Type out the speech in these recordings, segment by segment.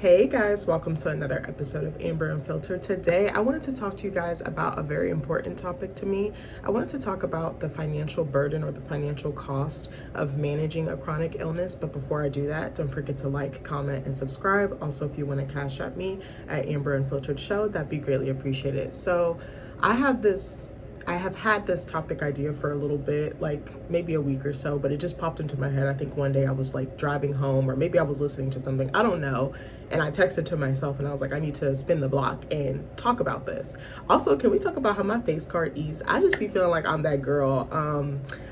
Hey guys, welcome to another episode of Amber Unfiltered. Today, I wanted to talk to you guys about a very important topic to me. I wanted to talk about the financial burden or the financial cost of managing a chronic illness. But before I do that, don't forget to like, comment, and subscribe. Also, if you want to cash at me at Amber Unfiltered Show, that'd be greatly appreciated. So, I have had this topic idea for a little bit, like maybe a week or so, but it just popped into my head. I think one day I was like driving home, or maybe I was listening to something, I don't know. And I texted to myself and I was like, I need to spin the block and talk about this. Also, can we talk about how my face card eats? I just be feeling like I'm that girl.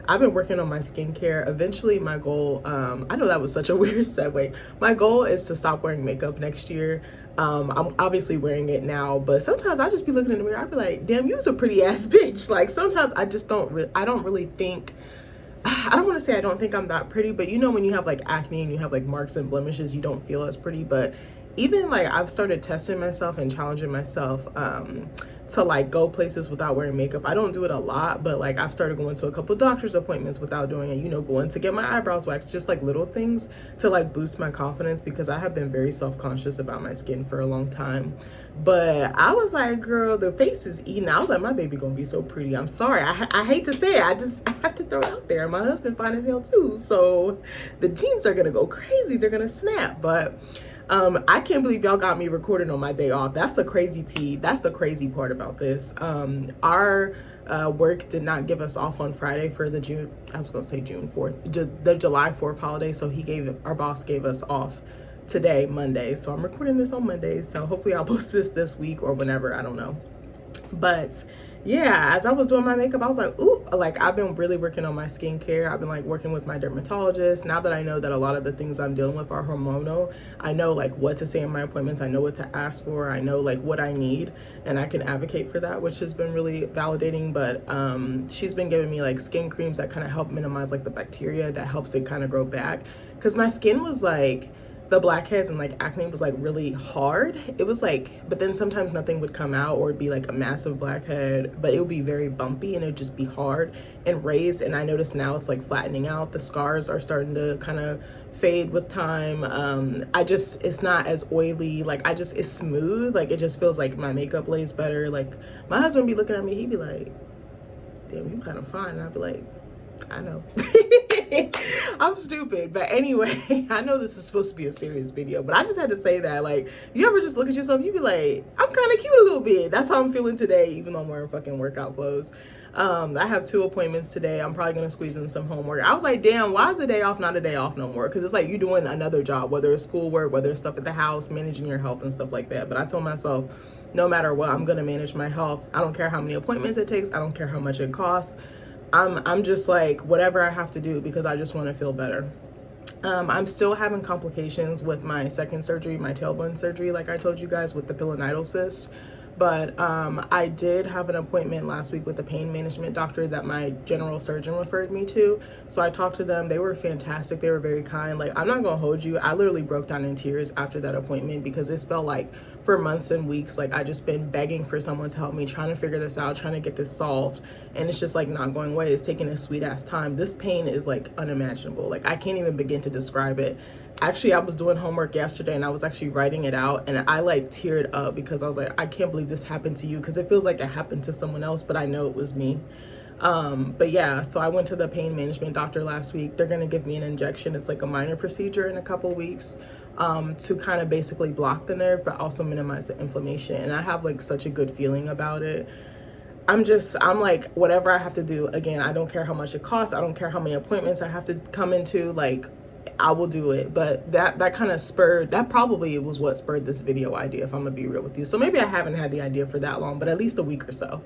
I've been working on my skincare. Eventually my goal, I know that was such a weird segue. My goal is to stop wearing makeup next year. I'm obviously wearing it now, but sometimes I just be looking in the mirror. I be like, damn, you's a pretty ass bitch. Like sometimes I just I don't really think, I don't want to say I don't think I'm that pretty, but you know, when you have like acne and you have like marks and blemishes, you don't feel as pretty. But even like I've started testing myself and challenging myself, to like go places without wearing makeup. I don't do it a lot, but like I've started going to a couple doctor's appointments without doing it, you know, going to get my eyebrows waxed, just like little things to like boost my confidence, because I have been very self-conscious about my skin for a long time. But I was like, girl, the face is eating. I was like, my baby gonna be so pretty. I'm sorry, I hate to say it, I have to throw it out there. My husband fine as hell too, so the genes are gonna go crazy, they're gonna snap. But I can't believe y'all got me recording on my day off. That's the crazy tea. That's the crazy part about this. Our work did not give us off on Friday for the June 4th, the July 4th holiday. So our boss gave us off today, Monday. So I'm recording this on Monday. So hopefully I'll post this week or whenever, I don't know. But yeah, as I was doing my makeup, I was like, ooh, like I've been really working on my skincare. I've been like working with my dermatologist. Now that I know that a lot of the things I'm dealing with are hormonal, I know like what to say in my appointments. I know what to ask for. I know like what I need, and I can advocate for that, which has been really validating. But she's been giving me like skin creams that kind of help minimize like the bacteria that helps it kind of grow back. Because my skin was like, the blackheads and like acne was like really hard. It was like, but then sometimes nothing would come out, or it'd be like a massive blackhead, but it would be very bumpy and it'd just be hard and raised. And I noticed now it's like flattening out. The scars are starting to kind of fade with time. It's not as oily. Like it's smooth. Like it just feels like my makeup lays better. Like my husband be looking at me, he'd be like, damn, you kind of fine. And I'd be like, I know. I'm stupid, but anyway, I know this is supposed to be a serious video, but I just had to say that. Like, you ever just look at yourself, you be like, I'm kind of cute a little bit. That's how I'm feeling today, even though I'm wearing fucking workout clothes. I have 2 appointments today. I'm probably gonna squeeze in some homework. I was like, damn, why is a day off not a day off no more? Because it's like you doing another job, whether it's schoolwork, whether it's stuff at the house, managing your health and stuff like that. But I told myself, no matter what, I'm gonna manage my health. I don't care how many appointments it takes. I don't care how much it costs. I'm just like, whatever I have to do, because I just want to feel better. I'm still having complications with my second surgery, my tailbone surgery, like I told you guys, with the pilonidal cyst. But I did have an appointment last week with the pain management doctor that my general surgeon referred me to. So I talked to them. They were fantastic. They were very kind. Like, I'm not gonna hold you, I literally broke down in tears after that appointment, because it felt like for months and weeks, like I just been begging for someone to help me, trying to figure this out, trying to get this solved, and it's just like not going away. It's taking a sweet ass time. This pain is like unimaginable. Like I can't even begin to describe it. Actually, I was doing homework yesterday and I was actually writing it out, and I like teared up because I was like, I can't believe this happened to you, because it feels like it happened to someone else, but I know it was me. But yeah, so I went to the pain management doctor last week. They're gonna give me an injection. It's like a minor procedure in a couple weeks, to kind of basically block the nerve, but also minimize the inflammation. And I have like such a good feeling about it. I'm like, whatever I have to do, again, I don't care how much it costs. I don't care how many appointments I have to come into, like, I will do it. But that kind of that probably was what spurred this video idea, if I'm gonna be real with you. So maybe I haven't had the idea for that long, but at least a week or so.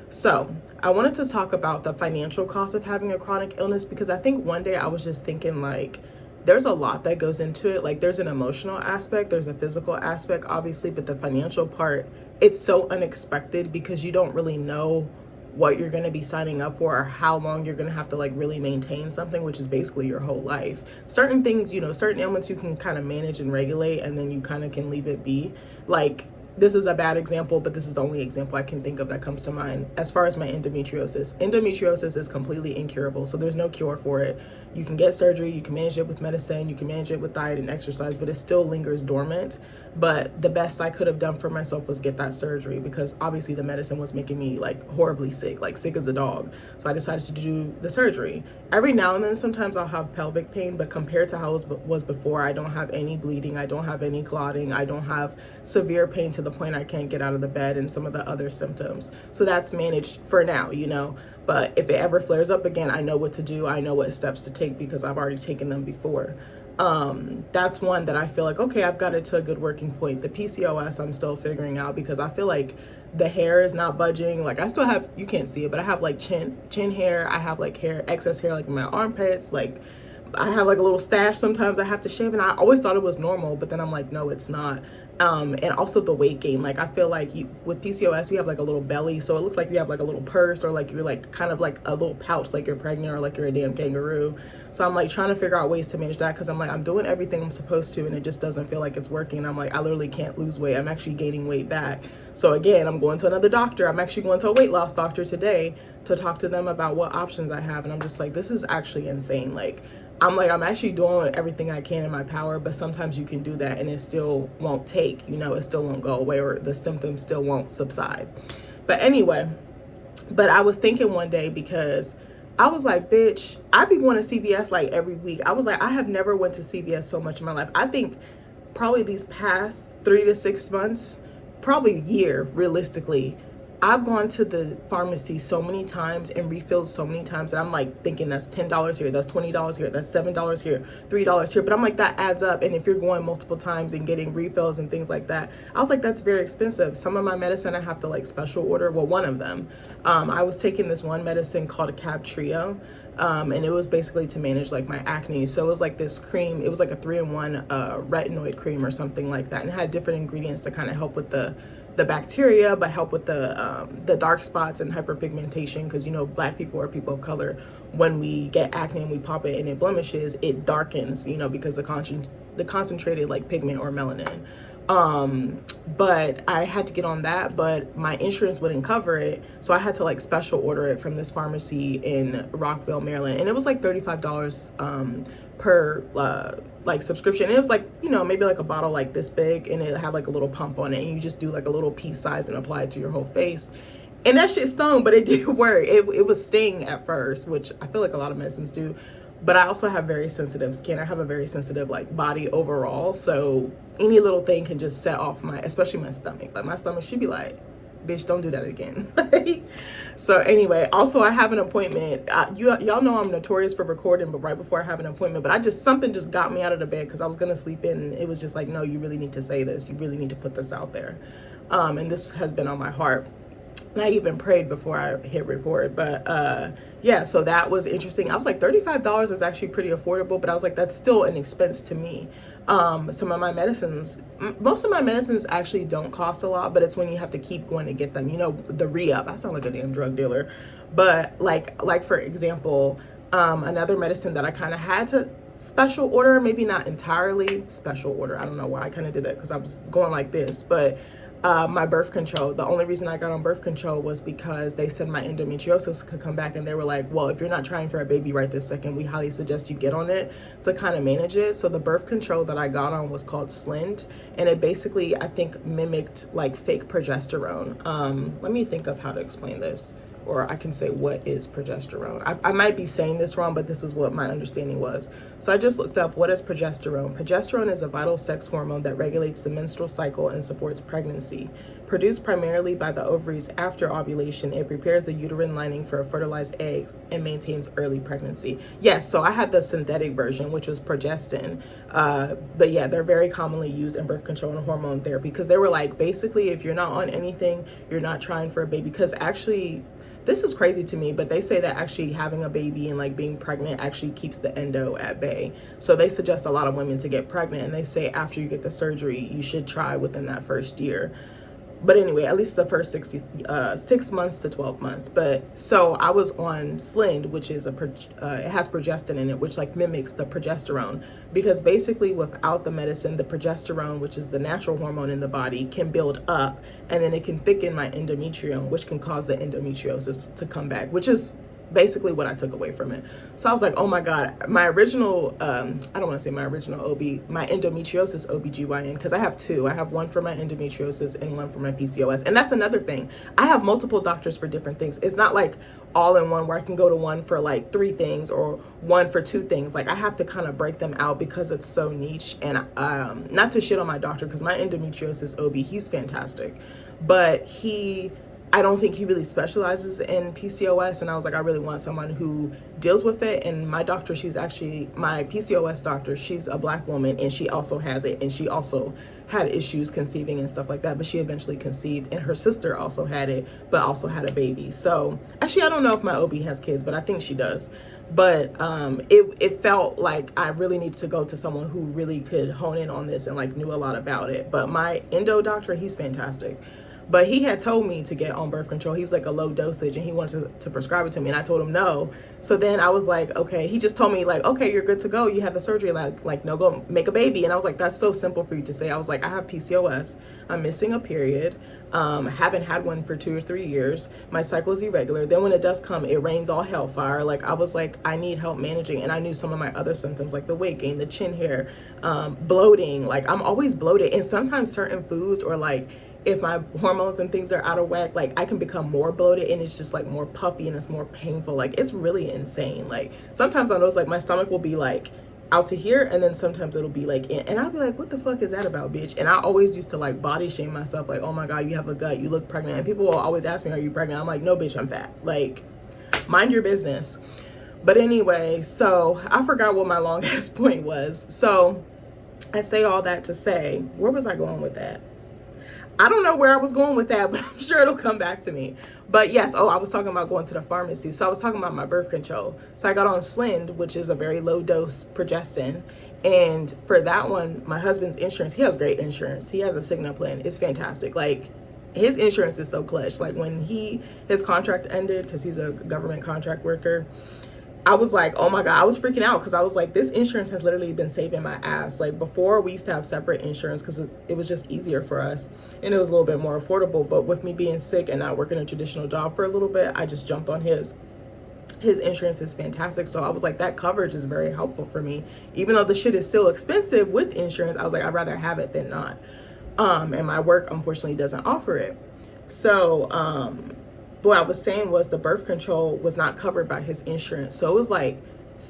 So I wanted to talk about the financial cost of having a chronic illness, because I think one day I was just thinking, like, there's a lot that goes into it. Like, there's an emotional aspect, there's a physical aspect, obviously, but the financial part, it's so unexpected, because you don't really know what you're going to be signing up for, or how long you're going to have to like really maintain something, which is basically your whole life. Certain things, you know, certain ailments you can kind of manage and regulate, and then you kind of can leave it be. Like this is a bad example, but this is the only example I can think of that comes to mind. As far as my endometriosis is completely incurable. So there's no cure for it. You can get surgery, you can manage it with medicine, you can manage it with diet and exercise, but it still lingers dormant. But the best I could have done for myself was get that surgery, because obviously the medicine was making me like horribly sick, like sick as a dog. So I decided to do the surgery. Every now and then, sometimes I'll have pelvic pain, but compared to how it was before, I don't have any bleeding, I don't have any clotting, I don't have severe pain to the point I can't get out of the bed and some of the other symptoms. So that's managed for now, you know. But if it ever flares up again, I know what to do. I know what steps to take because I've already taken them before. That's one that I feel like, okay, I've got it to a good working point. The PCOS I'm still figuring out, because I feel like the hair is not budging. Like I still have, you can't see it, but I have like chin hair. I have like excess hair like in my armpits. Like I have like a little stash sometimes I have to shave, and I always thought it was normal, but then I'm like, no, it's not. And also the weight gain. Like I feel like with PCOS, you have like a little belly, so it looks like you have like a little purse, or like you're like kind of like a little pouch, like you're pregnant, or like you're a damn kangaroo. So I'm like trying to figure out ways to manage that, because I'm like, I'm doing everything I'm supposed to, and it just doesn't feel like it's working. I'm like, I literally can't lose weight. I'm actually gaining weight back. So again, I'm going to another doctor. I'm actually going to a weight loss doctor today to talk to them about what options I have. And I'm just like, this is actually insane. I'm actually doing everything I can in my power, but sometimes you can do that and it still won't take, you know, it still won't go away, or the symptoms still won't subside. But anyway, but I was thinking one day, because I was like, bitch, I be going to CVS like every week. I was like, I have never went to CVS so much in my life. I think probably these past 3 to 6 months, probably a year, realistically, I've gone to the pharmacy so many times and refilled so many times that I'm like thinking that's $10 here, that's $20 here, that's $7 here, $3 here. But I'm like, that adds up. And if you're going multiple times and getting refills and things like that, I was like, that's very expensive. Some of my medicine I have to like special order. Well, one of them, I was taking this one medicine called a Cab Trio. And it was basically to manage like my acne. So it was like this cream, it was like a 3-in-1 retinoid cream or something like that. And it had different ingredients to kind of help with the bacteria, but help with the dark spots and hyperpigmentation, because you know, Black people or people of color, when we get acne and we pop it and it blemishes, it darkens, you know, because the concentrated like pigment or melanin. But I had to get on that, but my insurance wouldn't cover it, so I had to like special order it from this pharmacy in Rockville, Maryland, and it was like $35 per like subscription. It was like, you know, maybe like a bottle like this big, and it had like a little pump on it, and you just do like a little piece size and apply it to your whole face. And that shit stung, but it did work. It was sting at first, which I feel like a lot of medicines do. But I also have very sensitive skin. I have a very sensitive like body overall. So any little thing can just set off especially my stomach. Like my stomach should be like, bitch, don't do that again. So anyway, also I have an appointment. Y'all know I'm notorious for recording, but right before I have an appointment, but something just got me out of the bed, because I was gonna sleep in, and it was just like, no, you really need to say this. You really need to put this out there. And this has been on my heart. And I even prayed before I hit record. But yeah, so that was interesting. I was like, $35 is actually pretty affordable, but I was like, that's still an expense to me. Some of my medicines, most of my medicines actually don't cost a lot, but it's when you have to keep going to get them, you know, the re-up. I sound like a damn drug dealer. But like for example, another medicine that I kind of had to special order, maybe not entirely special order. I don't know why I kind of did that, because I was going like this, but my birth control. The only reason I got on birth control was because they said my endometriosis could come back, and they were like, well, if you're not trying for a baby right this second, we highly suggest you get on it to kind of manage it. So the birth control that I got on was called Slynd, and it basically, I think, mimicked like fake progesterone. Let me think of how to explain this, or I can say what is progesterone. I might be saying this wrong, but this is what my understanding was. So I just looked up, what is progesterone? Progesterone is a vital sex hormone that regulates the menstrual cycle and supports pregnancy. Produced primarily by the ovaries after ovulation, it prepares the uterine lining for fertilized eggs and maintains early pregnancy. Yes, so I had the synthetic version, which was progestin. But yeah, they're very commonly used in birth control and hormone therapy, because they were like, basically, if you're not on anything, you're not trying for a baby. Because actually, this is crazy to me, but they say that actually having a baby and like being pregnant actually keeps the endo at bay. So they suggest a lot of women to get pregnant, and they say after you get the surgery, you should try within that first year. But anyway, at least the first 6 months to 12 months. But so I was on Slind, which is it has progestin in it, which like mimics the progesterone, because basically without the medicine, the progesterone, which is the natural hormone in the body, can build up, and then it can thicken my endometrium, which can cause the endometriosis to come back, which is basically what I took away from it. So I was like, oh my God, my original, I don't want to say my original my endometriosis OBGYN, because I have two. I have one for my endometriosis and one for my PCOS. And that's another thing. I have multiple doctors for different things. It's not like all in one where I can go to one for like 3 things or one for 2 things. Like I have to kind of break them out because it's so niche. And not to shit on my doctor, because my endometriosis OB, he's fantastic, but I don't think he really specializes in PCOS, and I was like, I really want someone who deals with it. And my doctor, she's actually my PCOS doctor. She's a Black woman, and she also has it, and she also had issues conceiving and stuff like that, but she eventually conceived, and her sister also had it, but also had a baby. So actually, I don't know if my OB has kids, but I think she does. But it felt like I really needed to go to someone who really could hone in on this and like knew a lot about it. But my endo doctor, he's fantastic. But he had told me to get on birth control. He was like a low dosage, and he wanted to prescribe it to me, and I told him no. So then I was like, okay, he just told me like, okay, you're good to go. You had the surgery, like no, go make a baby. And I was like, that's so simple for you to say. I was like, I have PCOS. I'm missing a period. Haven't had one for 2 or 3 years. My cycle is irregular. Then when it does come, it rains all hellfire. Like I was like, I need help managing. And I knew some of my other symptoms, like the weight gain, the chin hair, bloating. Like I'm always bloated. And sometimes certain foods, or like if my hormones and things are out of whack, like I can become more bloated, and it's just like more puffy and it's more painful. Like it's really insane. Like sometimes I notice like my stomach will be like out to here, and then sometimes it'll be like in, and I'll be like, what the fuck is that about, bitch? And I always used to like body shame myself, like, oh my God, you have a gut, you look pregnant. And people will always ask me, are you pregnant? I'm like, no, bitch, I'm fat. Like, mind your business. But anyway, so I forgot what my long ass point was. So I say all that to say, where was I going with that? I don't know where I was going with that, but I'm sure it'll come back to me. But yes, I was talking about going to the pharmacy. So I was talking about my birth control. So I got on Slind, which is a very low dose progestin. And for that one, my husband's insurance, he has great insurance. He has a Cigna plan. It's fantastic. Like his insurance is so clutch. Like when his contract ended, because he's a government contract worker, I was like, oh my God, I was freaking out, because I was like, this insurance has literally been saving my ass. Like before, we used to have separate insurance because it was just easier for us, and it was a little bit more affordable. But with me being sick and not working a traditional job for a little bit, I just jumped on his. His insurance is fantastic. So I was like, that coverage is very helpful for me. Even though the shit is still expensive with insurance, I was like, I'd rather have it than not. And my work, unfortunately, doesn't offer it. So, what I was saying was the birth control was not covered by his insurance. So it was like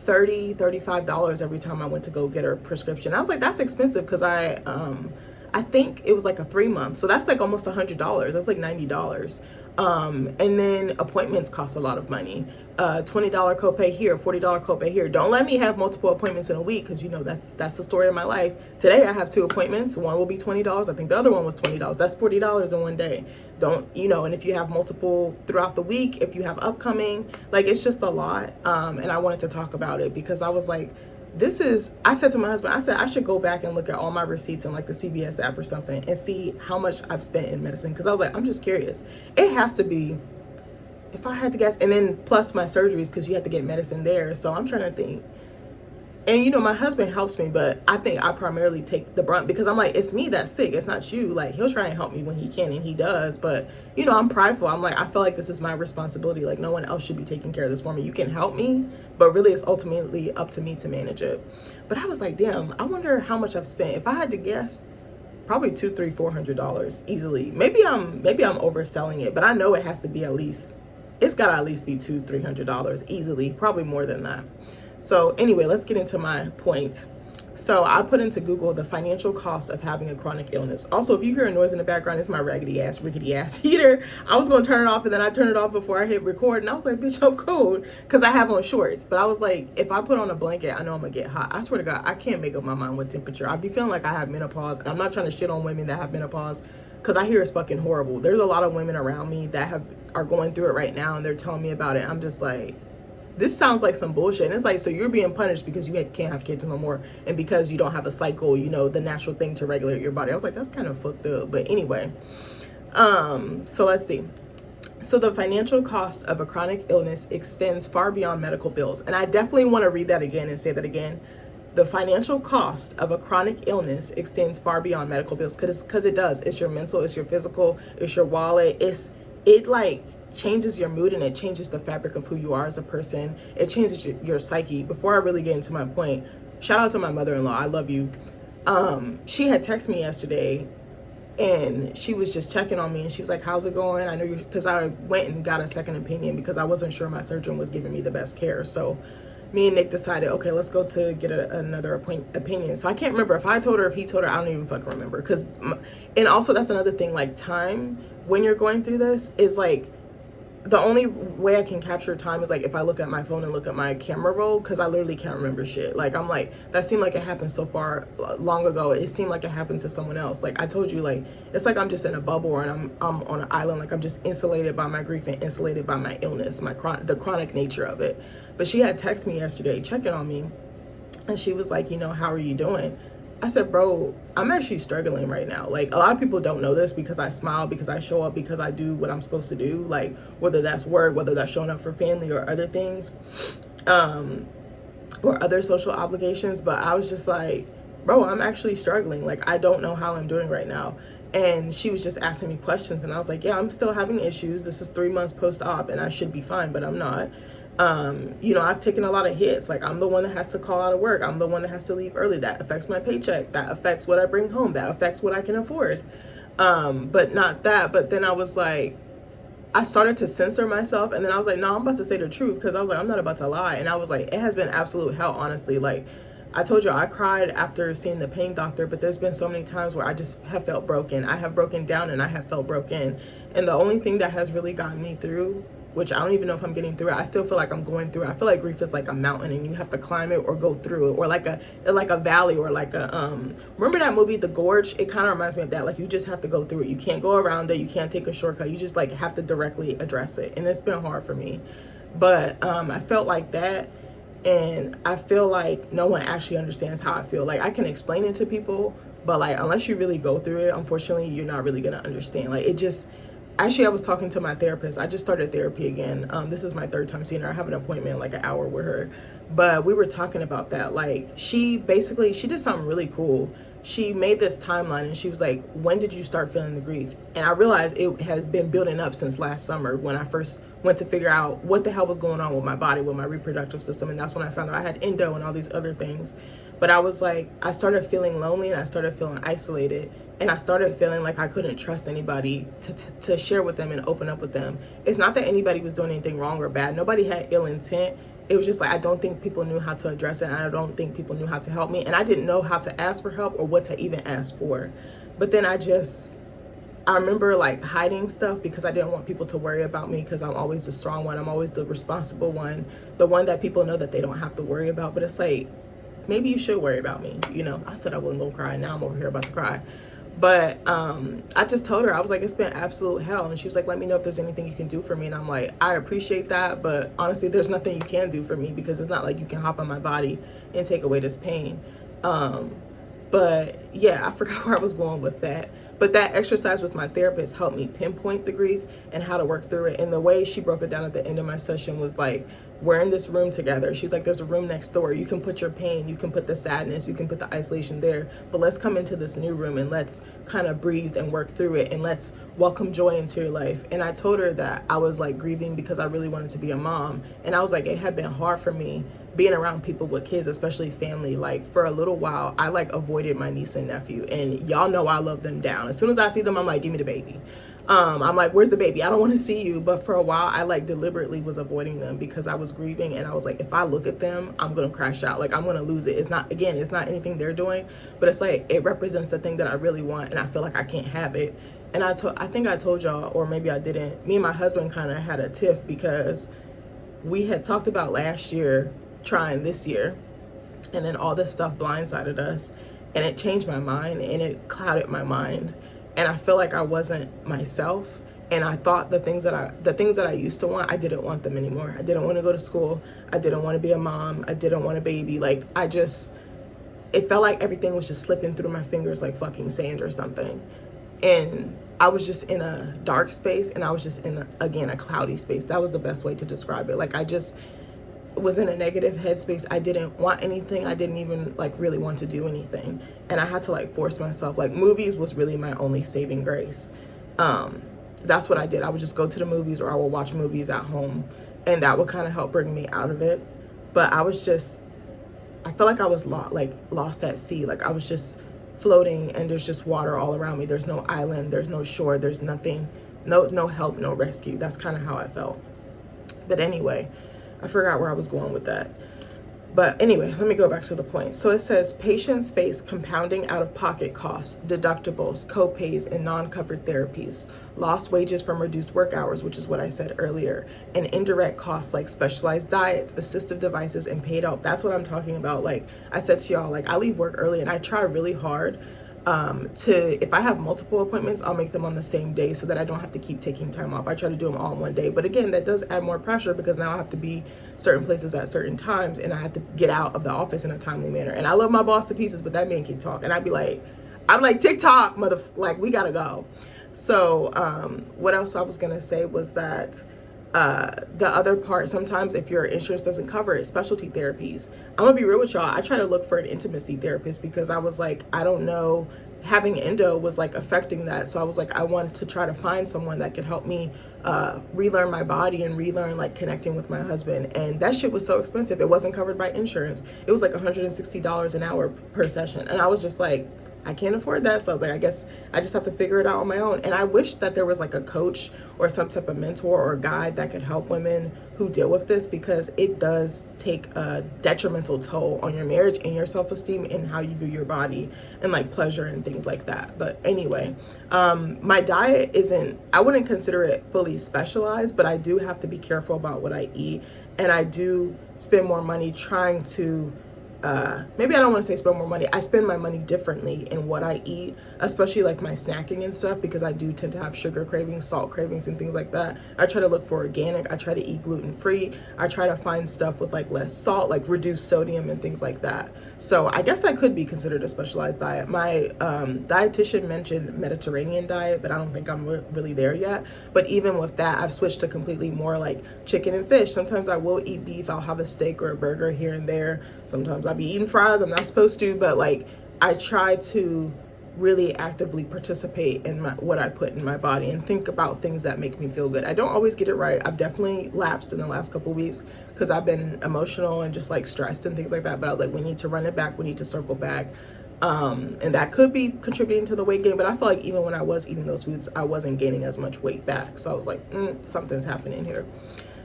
$35 every time I went to go get her prescription. I was like, that's expensive, because I think it was like a 3-month. So that's like almost $100. That's like $90. And then appointments cost a lot of money. $20 copay here, $40 copay here. Don't let me have multiple appointments in a week, because you know that's the story of my life. Today I have 2 appointments. One will be $20. I think the other one was $20. That's $40 in one day. Don't, and if you have multiple throughout the week, if you have upcoming, like it's just a lot. And I wanted to talk about it because I was like, I said to my husband, I said, I should go back and look at all my receipts in like the CVS app or something and see how much I've spent in medicine. Because I was like, I'm just curious. It has to be, if I had to guess, and then plus my surgeries, because you have to get medicine there. So I'm trying to think. And my husband helps me, but I think I primarily take the brunt, because I'm like, it's me that's sick. It's not you. Like, he'll try and help me when he can, and he does. But, I'm prideful. I'm like, I feel like this is my responsibility. Like, no one else should be taking care of this for me. You can help me, but really it's ultimately up to me to manage it. But I was like, damn, I wonder how much I've spent. If I had to guess, probably $200, $300, $400 easily. Maybe I'm overselling it, but I know it has to be it's got to at least be $200, $300 easily, probably more than that. So anyway, let's get into my point. So I put into Google the financial cost of having a chronic illness. Also, if you hear a noise in the background, it's my rickety ass heater. I was going to turn it off, and then I turned it off before I hit record, and I was like, bitch, I'm cold, because I have on shorts. But I was like, if I put on a blanket, I know I'm going to get hot. I swear to God, I can't make up my mind with temperature. I'd be feeling like I have menopause, and I'm not trying to shit on women that have menopause, because I hear it's fucking horrible. There's a lot of women around me that are going through it right now, and they're telling me about it. I'm just like, this sounds like some bullshit. And it's like, so you're being punished because you can't have kids no more, and because you don't have a cycle, the natural thing to regulate your body. I was like, that's kind of fucked up. But anyway, So let's see. So the financial cost of a chronic illness extends far beyond medical bills. And I definitely want to read that again and say that again. The financial cost of a chronic illness extends far beyond medical bills, because it does. It's your mental, it's your physical, it's your wallet. It like changes your mood, and it changes the fabric of who you are as a person. It changes your psyche. Before I really get into my point, shout out to my mother-in-law. I love you. She had texted me yesterday, and she was just checking on me, and she was like, how's it going? I know you, because I went and got a second opinion because I wasn't sure my surgeon was giving me the best care. So me and Nick decided, okay, let's go to get another opinion. So I can't remember if I told her, if he told her. I don't even fucking remember. And also that's another thing, like time when you're going through this is like, the only way I can capture time is like if I look at my phone and look at my camera roll, because I literally can't remember shit. Like I'm like, that seemed like it happened so far long ago. It seemed like it happened to someone else. Like I told you, like it's like I'm just in a bubble, and I'm on an island. Like I'm just insulated by my grief and insulated by my illness, the chronic nature of it. But she had texted me yesterday checking on me, and she was like, how are you doing? I said, bro, I'm actually struggling right now. Like a lot of people don't know this, because I smile, because I show up, because I do what I'm supposed to do. Like whether that's work, whether that's showing up for family or other things, or other social obligations. But I was just like, bro, I'm actually struggling. Like I don't know how I'm doing right now. And she was just asking me questions, and I was like, yeah, I'm still having issues. This is 3 months post-op, and I should be fine, but I'm not. I've taken a lot of hits. Like I'm the one that has to call out of work. I'm the one that has to leave early. That affects my paycheck. That affects what I bring home. That affects what I can afford. But not that. But then I was like, I started to censor myself, and then I was like, no, I'm about to say the truth, because I was like, I'm not about to lie. And I was like, it has been absolute hell, honestly. Like I told you, I cried after seeing the pain doctor, but there's been so many times where I just have felt broken. I have broken down, and I have felt broken. And the only thing that has really gotten me through, which I don't even know if I'm getting through it, I still feel like I'm going through it. I feel like grief is like a mountain, and you have to climb it or go through it, or like a valley, or like remember that movie The Gorge? It kind of reminds me of that. Like you just have to go through it. You can't go around it. You can't take a shortcut. You just like have to directly address it. And it's been hard for me. But I felt like that, and I feel like no one actually understands how I feel. Like I can explain it to people, but like unless you really go through it, unfortunately, you're not really gonna understand. Like it just, actually, I was talking to my therapist. I just started therapy again. This is my 3rd time seeing her. I have an appointment like an hour with her. But we were talking about that. Like she did something really cool. She made this timeline, and she was like, when did you start feeling the grief? And I realized it has been building up since last summer, when I first went to figure out what the hell was going on with my body, with my reproductive system. And that's when I found out I had endo and all these other things. But I was like, I started feeling lonely, and I started feeling isolated. And I started feeling like I couldn't trust anybody to share with them and open up with them. It's not that anybody was doing anything wrong or bad. Nobody had ill intent. It was just like, I don't think people knew how to address it, and I don't think people knew how to help me. And I didn't know how to ask for help or what to even ask for. But then I remember like hiding stuff, because I didn't want people to worry about me, because I'm always the strong one. I'm always the responsible one, the one that people know that they don't have to worry about. But it's like, maybe you should worry about me. I said I wasn't gonna cry. Now I'm over here about to cry. But I just told her, I was like, it's been absolute hell. And she was like, let me know if there's anything you can do for me. And I'm like, I appreciate that, but honestly, there's nothing you can do for me, because it's not like you can hop on my body and take away this pain. But yeah, I forgot where I was going with that. But that exercise with my therapist helped me pinpoint the grief and how to work through it. And the way she broke it down at the end of my session was like, we're in this room together. She's like, there's a room next door. You can put your pain, you can put the sadness, you can put the isolation there, but let's come into this new room and let's kind of breathe and work through it, and let's welcome joy into your life. And I told her that I was like grieving because I really wanted to be a mom. And I was like, it had been hard for me being around people with kids, especially family. Like for a little while, I like avoided my niece and nephew, and y'all know I love them down. As soon as I see them, I'm like, give me the baby. I'm like, where's the baby? I don't want to see you. But for a while, I like deliberately was avoiding them because I was grieving, and I was like, if I look at them, I'm going to crash out. Like I'm going to lose it. It's not anything they're doing, but it's like, it represents the thing that I really want, and I feel like I can't have it. And I think I told y'all, or maybe I didn't, me and my husband kind of had a tiff, because we had talked about last year trying this year, and then all this stuff blindsided us, and it changed my mind, and it clouded my mind. And I feel like I wasn't myself, and I thought the things that I used to want, I didn't want them anymore. I didn't want to go to school. I didn't want to be a mom. I didn't want a baby. Like it felt like everything was just slipping through my fingers like fucking sand or something. And I was just in a dark space, and I was just in, again, a cloudy space. That was the best way to describe it. Like, I just was in a negative headspace. I didn't want anything. I didn't even like really want to do anything. And I had to like force myself. Like, movies was really my only saving grace. That's what I did. I would just go to the movies, or I would watch movies at home, and that would kind of help bring me out of it. But I felt like I was lost at sea. Like, I was just floating, and there's just water all around me. There's no island, there's no shore, there's nothing, no help, no rescue. That's kind of how I felt. But anyway, I forgot where I was going with that. But anyway, let me go back to the point. So it says patients face compounding out-of-pocket costs, deductibles, co-pays, and non-covered therapies, lost wages from reduced work hours, which is what I said earlier, and indirect costs like specialized diets, assistive devices, and paid help. That's what I'm talking about. Like I said to y'all, like I leave work early, and I try really hard if I have multiple appointments, I'll make them on the same day so that I don't have to keep taking time off. I try to do them all in one day. But again, that does add more pressure, because now I have to be certain places at certain times, and I have to get out of the office in a timely manner. And I love my boss to pieces, but that man can talk. And I'm like, TikTok, like, we gotta go. So what else I was gonna say was that the other part, sometimes if your insurance doesn't cover it, specialty therapies. I'm gonna be real with y'all. I try to look for an intimacy therapist, because I was like, I don't know, having endo was like affecting that. So I was like, I wanted to try to find someone that could help me relearn my body and relearn like connecting with my husband. And that shit was so expensive. It wasn't covered by insurance. It was like $160 an hour per session. And I was just like, I can't afford that. So I was like, I guess I just have to figure it out on my own. And I wish that there was like a coach or some type of mentor or guide that could help women who deal with this, because it does take a detrimental toll on your marriage and your self-esteem and how you view your body and like pleasure and things like that. But anyway, my diet I wouldn't consider it fully specialized, but I do have to be careful about what I eat. And I do spend more money trying to maybe I don't want to say spend more money. I spend my money differently in what I eat, especially like my snacking and stuff, because I do tend to have sugar cravings, salt cravings, and things like that. I try to look for organic. I try to eat gluten-free. I try to find stuff with like less salt, like reduced sodium and things like that. So I guess that could be considered a specialized diet. My dietitian mentioned Mediterranean diet, but I don't think I'm really there yet. But even with that, I've switched to completely more like chicken and fish. Sometimes I will eat beef. I'll have a steak or a burger here and there. Sometimes I'll be eating fries. I'm not supposed to, but like I try to really actively participate in what I put in my body and think about things that make me feel good. I don't always get it right. I've definitely lapsed in the last couple of weeks because I've been emotional and just like stressed and things like that. But I was like, we need to run it back. We need to circle back. And that could be contributing to the weight gain. But I feel like even when I was eating those foods, I wasn't gaining as much weight back. So I was like, something's happening here.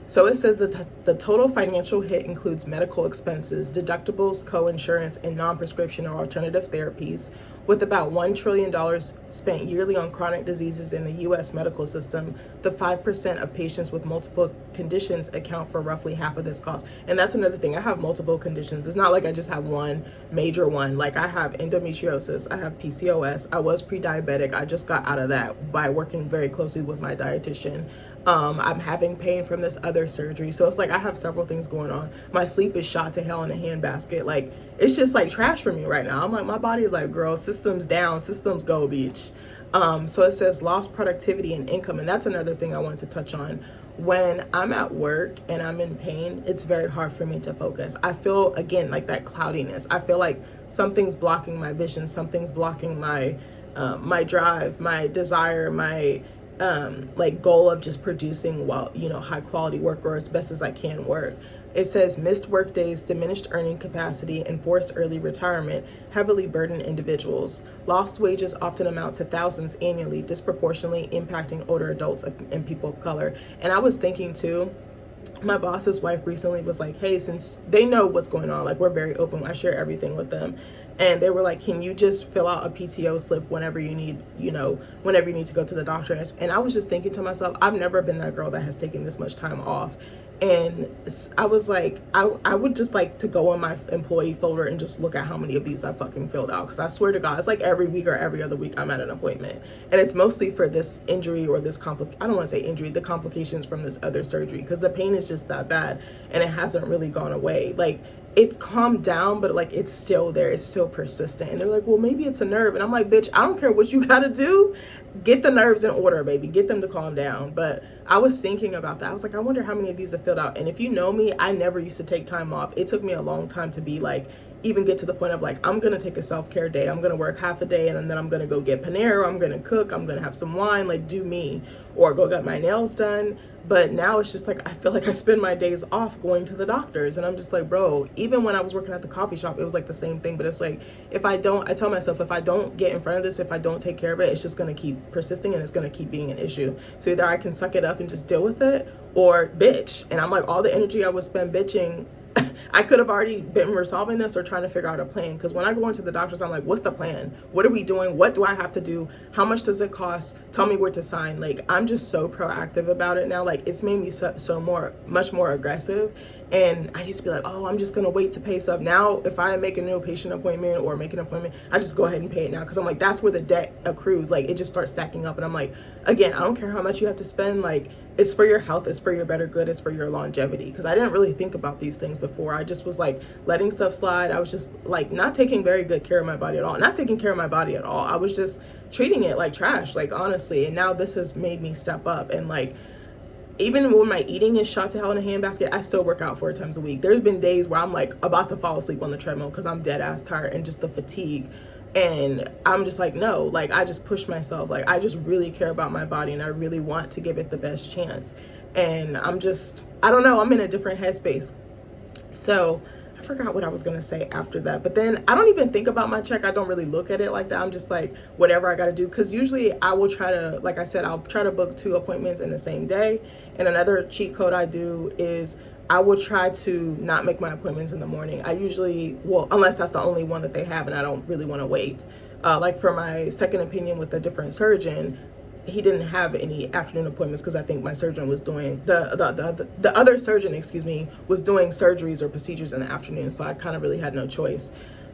So it says that the total financial hit includes medical expenses, deductibles, co-insurance, and non-prescription or alternative therapies, with about $1 trillion spent yearly on chronic diseases in the U.S. medical system. The 5% of patients with multiple conditions account for roughly half of this cost. And that's another thing. I have multiple conditions. It's not like I just have one major one. Like I have endometriosis, I have PCOS, I was pre-diabetic. I just got out of that by working very closely with my dietitian. I'm having pain from this other surgery. So it's like I have several things going on. My sleep is shot to hell in a handbasket. Like it's just like trash for me right now. I'm like, my body is like, girl, systems down, systems go, bitch. So it says lost productivity and income. And that's another thing I wanted to touch on. When I'm at work and I'm in pain, it's very hard for me to focus. I feel, again, like that cloudiness. I feel like something's blocking my vision. Something's blocking my my drive, my desire, my like goal of just producing high quality work, or as best as I can work. It says missed work days, diminished earning capacity, and forced early retirement heavily burden individuals. Lost wages often amount to thousands annually, disproportionately impacting older adults and people of color. And I was thinking too, my boss's wife recently was like, hey, since they know what's going on, like we're very open, I share everything with them. And they were like, can you just fill out a PTO slip whenever you need, whenever you need to go to the doctor? And I was just thinking to myself, I've never been that girl that has taken this much time off. And I was like, I would just like to go on my employee folder and just look at how many of these I fucking filled out. Because I swear to God, it's like every week or every other week I'm at an appointment. And it's mostly for this injury or this I don't want to say injury, the complications from this other surgery. Because the pain is just that bad and it hasn't really gone away. Like it's calmed down, but like it's still there, it's still persistent. And they're like, well, maybe it's a nerve. And I'm like, bitch, I don't care what you gotta do, get the nerves in order, baby, get them to calm down. But I was thinking about that. I was like, I wonder how many of these have filled out. And if you know me, I never used to take time off. It took me a long time to be like, even get to the point of like, I'm gonna take a self-care day, I'm gonna work half a day, and then I'm gonna go get Panera, I'm gonna cook, I'm gonna have some wine, like do me, or go get my nails done. But now it's just like, I feel like I spend my days off going to the doctors, and I'm just like, bro, even when I was working at the coffee shop, it was like the same thing. But it's like, if I don't, I tell myself, if I don't get in front of this, if I don't take care of it, it's just gonna keep persisting and it's gonna keep being an issue. So either I can suck it up and just deal with it, or bitch. And I'm like, all the energy I would spend bitching, I could have already been resolving this or trying to figure out a plan. Because when I go into the doctors, I'm like, what's the plan? What are we doing? What do I have to do? How much does it cost? Tell me where to sign. Like, I'm just so proactive about it now. Like, it's made me much more aggressive. And I used to be like, oh, I'm just going to wait to pay stuff. Now, if I make a new patient appointment or make an appointment, I just go ahead and pay it now. Because I'm like, that's where the debt accrues. Like, it just starts stacking up. And I'm like, again, I don't care how much you have to spend. Like, it's for your health, it's for your better good, it's for your longevity. Because I didn't really think about these things before. I just was like letting stuff slide. I was just like not taking very good care of my body at all. Not taking care of my body at all. I was just treating it like trash, like honestly. And now this has made me step up. And like, even when my eating is shot to hell in a handbasket, I still work out 4 times a week. There's been days where I'm like about to fall asleep on the treadmill because I'm dead ass tired and just the fatigue. And I'm just like, no, like I just push myself. Like I just really care about my body and I really want to give it the best chance. And I don't know, I'm in a different headspace. So I forgot what I was gonna say after that. But then I don't even think about my check. I don't really look at it like that. I'm just like, whatever I gotta do. Cause usually I will try to, like I said, I'll try to book 2 appointments in the same day. And another cheat code I do is I will try to not make my appointments in the morning. I usually, well, unless that's the only one that they have and I don't really want to wait. Like for my second opinion with a different surgeon, he didn't have any afternoon appointments because I think my surgeon was doing, the other surgeon, excuse me, was doing surgeries or procedures in the afternoon. So I kind of really had no choice.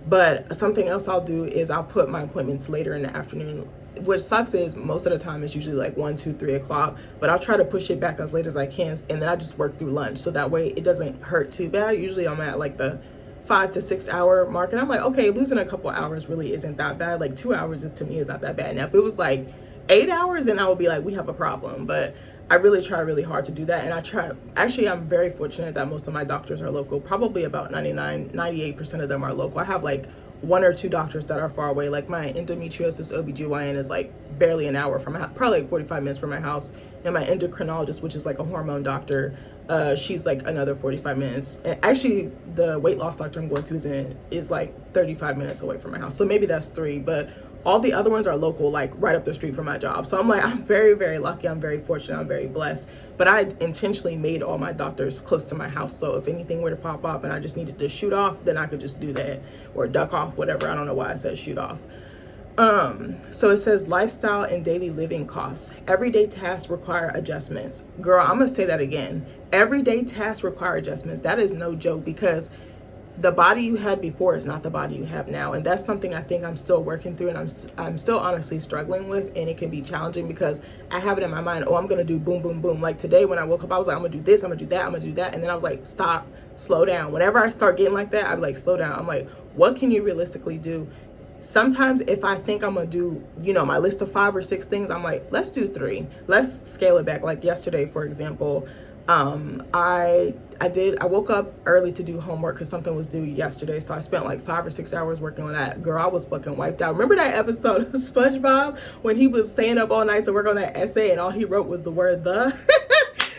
But something else I'll do is I'll put my appointments later in the afternoon. What sucks is most of the time it's usually like 1, 2, 3 o'clock, but I'll try to push it back as late as I can, and then I just work through lunch, so that way it doesn't hurt too bad. Usually I'm at like the 5 to 6 hour mark, and I'm like, okay, losing a couple hours really isn't that bad. Like 2 hours is, to me, is not that bad. Now if it was like 8 hours, then I would be like, we have a problem. But I really try really hard to do that. And actually, I'm very fortunate that most of my doctors are local. Probably about 98% of them are local. I have like 1 or 2 doctors that are far away. Like my endometriosis OBGYN is like barely an hour from my house, probably like 45 minutes from my house. And my endocrinologist, which is like a hormone doctor, she's like another 45 minutes. And actually, the weight loss doctor I'm going to is like 35 minutes away from my house. So maybe that's 3, but all the other ones are local, like right up the street from my job. So I'm like, I'm very, very lucky. I'm very fortunate. I'm very blessed. But I intentionally made all my doctors close to my house. So if anything were to pop up and I just needed to shoot off, then I could just do that, or duck off, whatever. I don't know why I said shoot off. So it says lifestyle and daily living costs. Everyday tasks require adjustments. Girl, I'm gonna say that again. Everyday tasks require adjustments. That is no joke, because the body you had before is not the body you have now. And that's something I think I'm still working through, and I'm still honestly struggling with, and it can be challenging because I have it in my mind, oh, I'm gonna do boom, boom, boom. Like today when I woke up, I was like, I'm gonna do this, I'm gonna do that, I'm gonna do that. And then I was like, stop, slow down. Whenever I start getting like that, I'm like, slow down. I'm like, what can you realistically do? Sometimes if I think I'm gonna do, my list of 5 or 6 things, I'm like, let's do 3. Let's scale it back. Like yesterday, for example, I woke up early to do homework because something was due yesterday. So I spent like 5 or 6 hours working on that. Girl, I was fucking wiped out. Remember that episode of SpongeBob when he was staying up all night to work on that essay and all he wrote was the word the?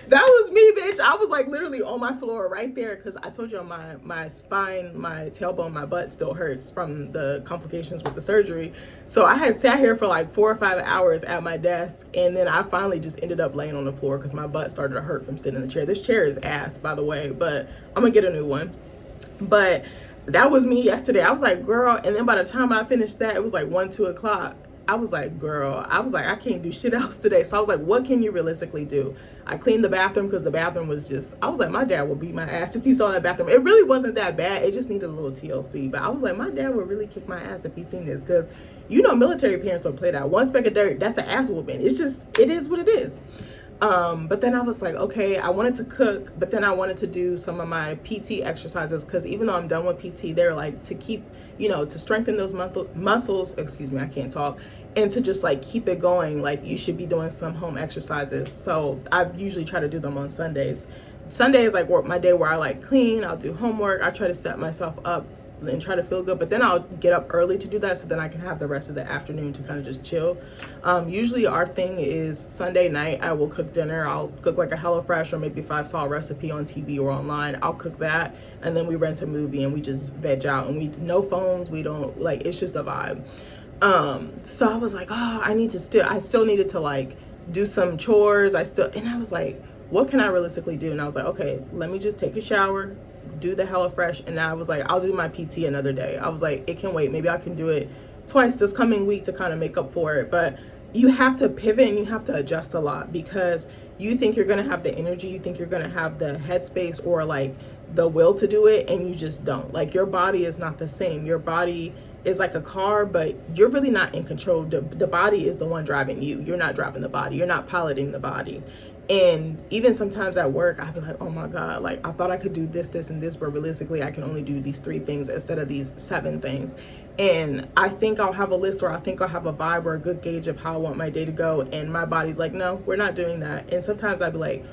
That was me, bitch. I was like literally on my floor right there, because I told you my spine, my tailbone, my butt still hurts from the complications with the surgery. So I had sat here for like 4 or 5 hours at my desk, and then I finally just ended up laying on the floor because my butt started to hurt from sitting in the chair. This chair is ass, by the way, but I'm gonna get a new one. But that was me yesterday. I was like, girl, and then by the time I finished that, it was like 1, 2 o'clock. I was like, girl, I can't do shit else today. So I was like, what can you realistically do? I cleaned the bathroom because the bathroom was just, I was like, my dad would beat my ass if he saw that bathroom. It really wasn't that bad. It just needed a little TLC. But I was like, my dad would really kick my ass if he seen this, because military parents don't play that. One speck of dirt, that's an ass whooping. It's just, it is what it is. But then I was like, okay, I wanted to cook, but then I wanted to do some of my PT exercises, because even though I'm done with PT, they're like to keep, to strengthen those muscles, excuse me, I can't talk, and to just like keep it going. Like, you should be doing some home exercises. So I usually try to do them on Sundays. Sunday is like my day where I like clean, I'll do homework, I try to set myself up and try to feel good, but then I'll get up early to do that so then I can have the rest of the afternoon to kind of just chill. Usually our thing is Sunday night I will cook dinner. I'll cook like a HelloFresh or maybe 5-star recipe on TV or online. I'll cook that, and then we rent a movie and we just veg out, and we no phones, we don't, like, it's just a vibe. So I was like, oh, I still needed to like do some chores. And I was like, what can I realistically do? And I was like, okay, let me just take a shower, do the HelloFresh, and I was like, I'll do my PT another day. I was like, it can wait. Maybe I can do it twice this coming week to kind of make up for it. But you have to pivot and you have to adjust a lot, because you think you're going to have the energy, you think you're going to have the headspace or like the will to do it, and you just don't. Like, your body is not the same. Your body is like a car, but you're really not in control. The body is the one driving you. You're not driving the body. You're not piloting the body. And even sometimes at work, I'd be like, oh my God, like I thought I could do this, this, and this, but realistically, I can only do these 3 things instead of these 7 things. And I think I'll have a list, or I think I'll have a vibe or a good gauge of how I want my day to go. And my body's like, no, we're not doing that. And sometimes I'd be like,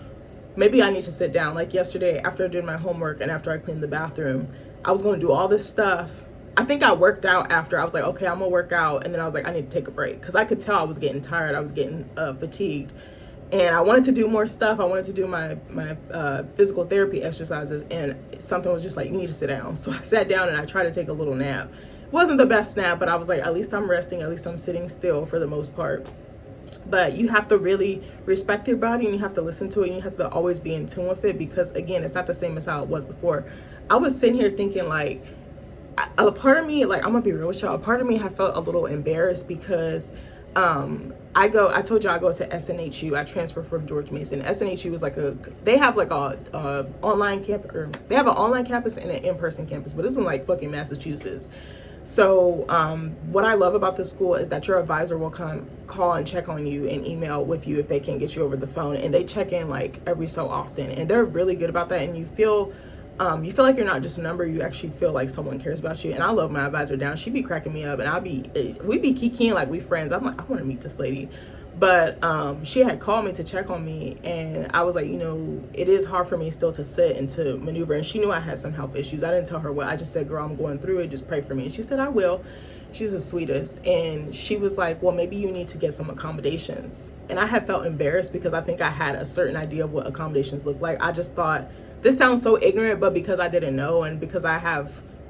maybe I need to sit down. Like yesterday, after I did my homework and after I cleaned the bathroom, I was going to do all this stuff. I think I worked out after. I was like, okay, I'm gonna work out. And then I was like, I need to take a break, because I could tell I was getting tired. I was getting fatigued. And I wanted to do more stuff. I wanted to do my physical therapy exercises, and something was just like, you need to sit down. So I sat down and I tried to take a little nap. It wasn't the best nap, but I was like, at least I'm resting, at least I'm sitting still for the most part. But you have to really respect your body, and you have to listen to it, and you have to always be in tune with it, because again, it's not the same as how it was before. I was sitting here thinking like, a part of me, like, I'm gonna be real with y'all, a part of me had felt a little embarrassed, because I told you I go to SNHU. I transferred from George Mason. SNHU is like they have like a online camp, or they have an online campus and an in-person campus, but it's in like fucking Massachusetts. So what I love about this school is that your advisor will call and check on you and email with you if they can't get you over the phone, and they check in like every so often, and they're really good about that. And you feel like you're not just a number. You actually feel like someone cares about you. And I love my advisor down. She be cracking me up, and we be kikiing like we friends. I'm like, I want to meet this lady. But she had called me to check on me, and I was like, it is hard for me still to sit and to maneuver. And she knew I had some health issues. I didn't tell her what. I just said, girl, I'm going through it. Just pray for me. And she said, I will. She's the sweetest. And she was like, well, maybe you need to get some accommodations. And I had felt embarrassed, because I think I had a certain idea of what accommodations look like. I just thought, this sounds so ignorant, but because I didn't know, and because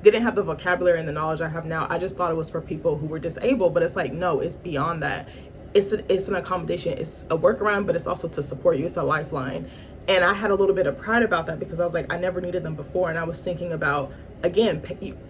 didn't have the vocabulary and the knowledge I have now, I just thought it was for people who were disabled. But it's like, no, it's beyond that. It's an accommodation. It's a workaround, but it's also to support you. It's a lifeline. And I had a little bit of pride about that, because I was like, I never needed them before. And I was thinking about, again,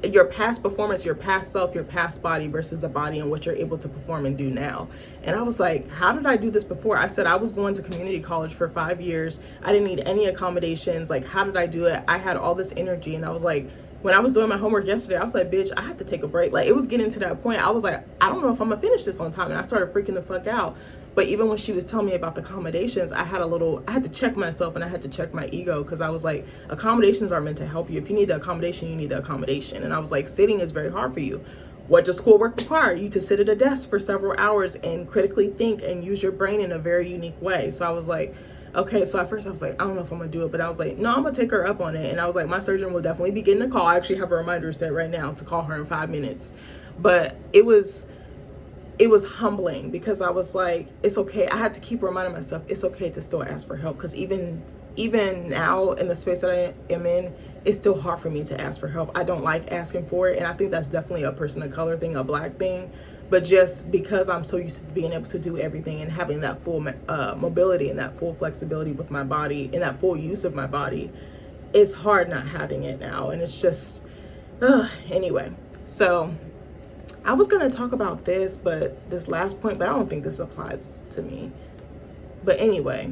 your past performance, your past self, your past body versus the body and what you're able to perform and do now. And I was like, how did I do this before? I said I was going to community college for 5 years. I didn't need any accommodations. Like, how did I do it? I had all this energy. And I was like, when I was doing my homework yesterday, I was like, bitch, I have to take a break. Like, it was getting to that point. I was like, I don't know if I'm gonna finish this on time. And I started freaking the fuck out. But even when she was telling me about the accommodations, I had to check myself, and I had to check my ego, because I was like, accommodations are meant to help you. If you need the accommodation, you need the accommodation. And I was like, sitting is very hard for you. What does schoolwork require? You to sit at a desk for several hours and critically think and use your brain in a very unique way. So I was like, okay. So at first I was like, I don't know if I'm gonna do it, but I was like, no, I'm gonna take her up on it. And I was like, my surgeon will definitely be getting a call. I actually have a reminder set right now to call her in 5 minutes. But it was humbling, because I was like, it's okay. I had to keep reminding myself, it's okay to still ask for help, because even now in the space that I am in, it's still hard for me to ask for help. I don't like asking for it, and I think that's definitely a person of color thing, a Black thing. But just because I'm so used to being able to do everything and having that full mobility and that full flexibility with my body and that full use of my body, it's hard not having it now. And it's just, anyway. So I was going to talk about this last point, but I don't think this applies to me. But anyway,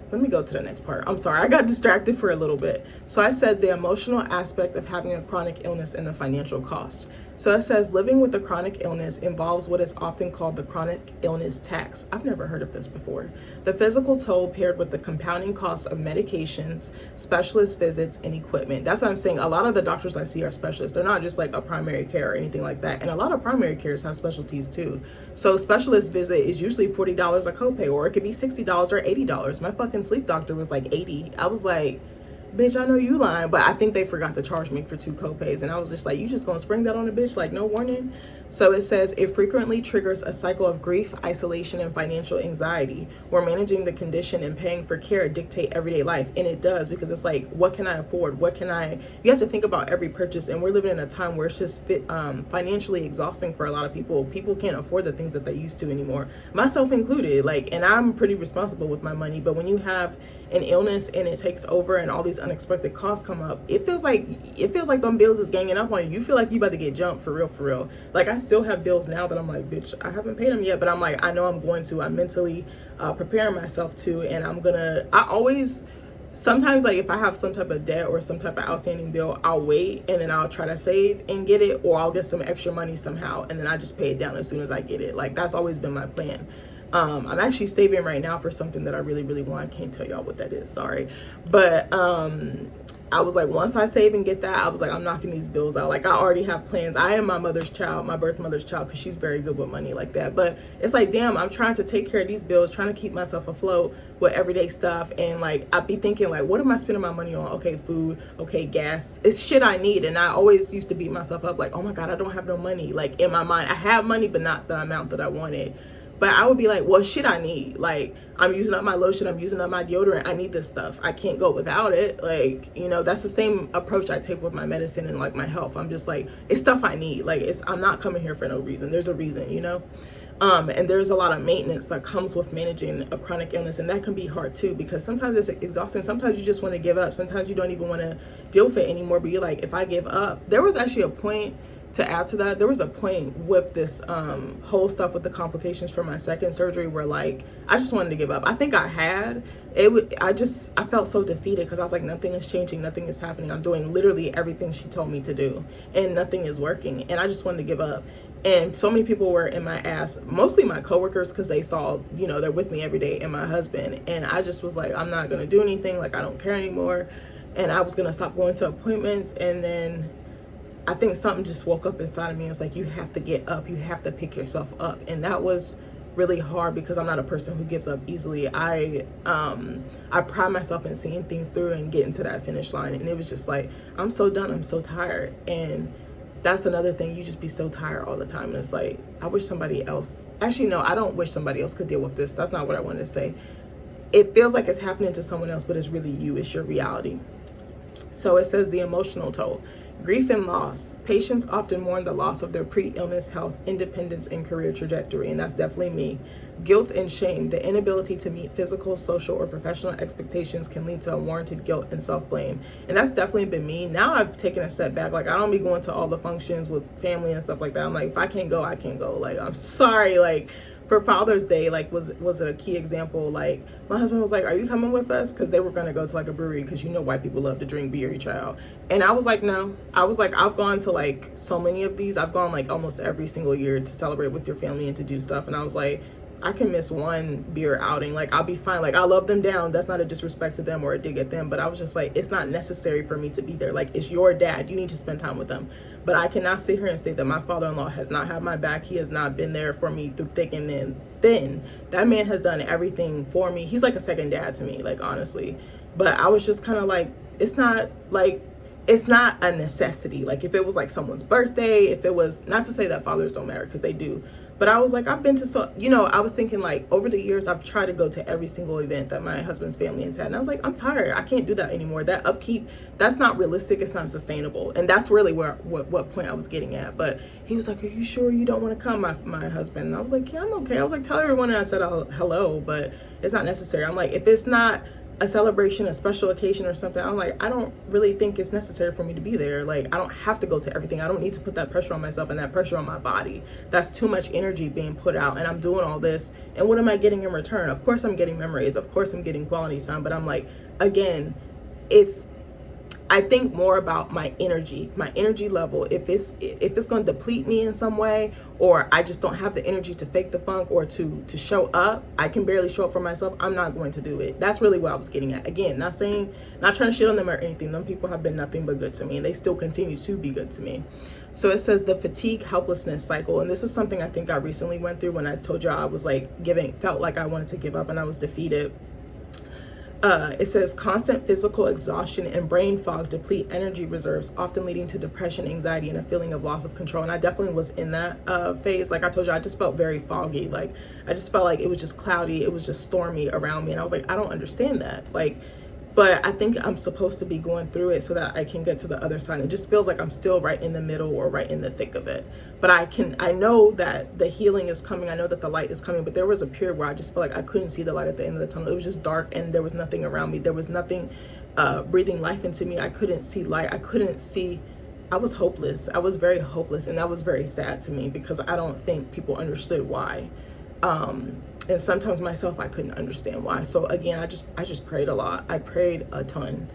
let me go to the next part. I'm sorry, I got distracted for a little bit. So I said the emotional aspect of having a chronic illness and the financial cost. So it says living with a chronic illness involves what is often called the chronic illness tax. I've never heard of this before. The physical toll paired with the compounding costs of medications, specialist visits, and equipment. That's what I'm saying. A lot of the doctors I see are specialists. They're not just like a primary care or anything like that. And a lot of primary cares have specialties too. So specialist visit is usually $40 a copay, or it could be $60 or $80. My fucking sleep doctor was like $80. I was like, bitch, I know you lying, but I think they forgot to charge me for 2 copays. And I was just like, you just gonna spring that on a bitch, like no warning? So it says it frequently triggers a cycle of grief, isolation, and financial anxiety, where managing the condition and paying for care dictate everyday life. And it does, because it's like, what can I afford? You have to think about every purchase. And we're living in a time where it's just financially exhausting for a lot of people. People can't afford the things that they used to anymore, myself included. Like, and I'm pretty responsible with my money, but when you have an illness and it takes over and all these unexpected costs come up, it feels like them bills is ganging up on you. You feel like you about to get jumped for real. Like, I still have bills now that I'm like, bitch, I haven't paid them yet, but I'm like, I know I'm going to. I'm mentally preparing myself to, and I always, sometimes, like, if I have some type of debt or some type of outstanding bill, I'll wait and then I'll try to save and get it, or I'll get some extra money somehow and then I just pay it down as soon as I get it. Like, that's always been my plan. I'm actually saving right now for something that I really want. I can't tell y'all what that is, sorry. But I was like, once I save and get that, I was like, I'm knocking these bills out. Like, I already have plans. I am my mother's child, my birth mother's child, because she's very good with money like that. But it's like, damn, I'm trying to take care of these bills, trying to keep myself afloat with everyday stuff. And like, I'd be thinking like, what am I spending my money on? Okay, food, okay, gas. It's shit I need. And I always used to beat myself up like, oh my God, I don't have no money. Like, in my mind, I have money, but not the amount that I wanted. But I would be like, well, shit I need. Like, I'm using up my lotion, I'm using up my deodorant, I need this stuff. I can't go without it. Like, you know, that's the same approach I take with my medicine and like my health. I'm just like, it's stuff I need. Like, I'm not coming here for no reason. There's a reason, you know? And there's a lot of maintenance that comes with managing a chronic illness, and that can be hard too, because sometimes it's exhausting. Sometimes you just want to give up. Sometimes you don't even want to deal with it anymore, but you're like, if I give up. There was actually a point, to add to that, there was a point with this whole stuff with the complications for my second surgery where like I just wanted to give up. I think I had it. I felt so defeated because I was like, nothing is changing, nothing is happening. I'm doing literally everything she told me to do, and nothing is working. And I just wanted to give up. And so many people were in my ass, mostly my coworkers, because they saw, you know, they're with me every day, and my husband. And I just was like, I'm not gonna do anything. Like, I don't care anymore. And I was gonna stop going to appointments. And then I think something just woke up inside of me. It was like, you have to get up. You have to pick yourself up. And that was really hard because I'm not a person who gives up easily. I pride myself in seeing things through and getting to that finish line. And it was just like, I'm so done. I'm so tired. And that's another thing. You just be so tired all the time. And it's like, I wish somebody else, actually, no, I don't wish somebody else could deal with this. That's not what I wanted to say. It feels like it's happening to someone else, but it's really you. It's your reality. So it says the emotional toll. Grief and loss. Patients often mourn the loss of their pre-illness health, independence, and career trajectory, and that's definitely me. Guilt and shame. The inability to meet physical, social, or professional expectations can lead to unwarranted guilt and self-blame, and that's definitely been me. Now I've taken a step back. Like, I don't be going to all the functions with family and stuff like that. I'm like, if I can't go, I can't go. Like, I'm sorry. Like, for Father's Day, like, was it a key example? Like, my husband was like, are you coming with us? Because they were going to go to like a brewery, because you know white people love to drink beer, child. And I was like, no. I was like, I've gone to like so many of these. I've gone like almost every single year to celebrate with your family and to do stuff. And I was like, I can miss one beer outing. Like, I'll be fine. Like, I love them down. That's not a disrespect to them or a dig at them. But I was just like, it's not necessary for me to be there. Like, it's your dad. You need to spend time with them. But I cannot sit here and say that my father-in-law has not had my back. He has not been there for me through thick and thin. That man has done everything for me. He's like a second dad to me, like, honestly. But I was just kind of like, it's not a necessity. Like, if it was like someone's birthday, if it was, not to say that fathers don't matter, because they do. But I was like, I've been to so, you know, I was thinking like over the years, I've tried to go to every single event that my husband's family has had. And I was like, I'm tired. I can't do that anymore. That upkeep, that's not realistic. It's not sustainable. And that's really what point I was getting at. But he was like, are you sure you don't want to come, my husband? And I was like, yeah, I'm okay. I was like, tell everyone I said hello, but it's not necessary. I'm like, if it's not a celebration, a special occasion or something, I'm like, I don't really think it's necessary for me to be there. Like, I don't have to go to everything. I don't need to put that pressure on myself and that pressure on my body. That's too much energy being put out, and I'm doing all this, and what am I getting in return? Of course I'm getting memories, of course I'm getting quality time, but I'm like, again, I think more about my energy level. If it's going to deplete me in some way, or I just don't have the energy to fake the funk or to show up, I can barely show up for myself, I'm not going to do it. That's really what I was getting at. Again, not trying to shit on them or anything. Them people have been nothing but good to me, and they still continue to be good to me. So it says the fatigue helplessness cycle, and this is something I think I recently went through when I told y'all I was like felt like I wanted to give up and I was defeated. It says constant physical exhaustion and brain fog deplete energy reserves, often leading to depression, anxiety, and a feeling of loss of control. And I definitely was in that phase. Like I told you, I just felt very foggy. Like I just felt like it was just cloudy. It was just stormy around me. And I was like, I don't understand that. But I think I'm supposed to be going through it so that I can get to the other side. It just feels like I'm still right in the middle or right in the thick of it. But I know that the healing is coming. I know that the light is coming. But there was a period where I just felt like I couldn't see the light at the end of the tunnel. It was just dark and there was nothing around me. There was nothing breathing life into me. I couldn't see light. I was hopeless. I was very hopeless. And that was very sad to me because I don't think people understood why. And sometimes myself, I couldn't understand why. So again, I just prayed a lot. I prayed a ton.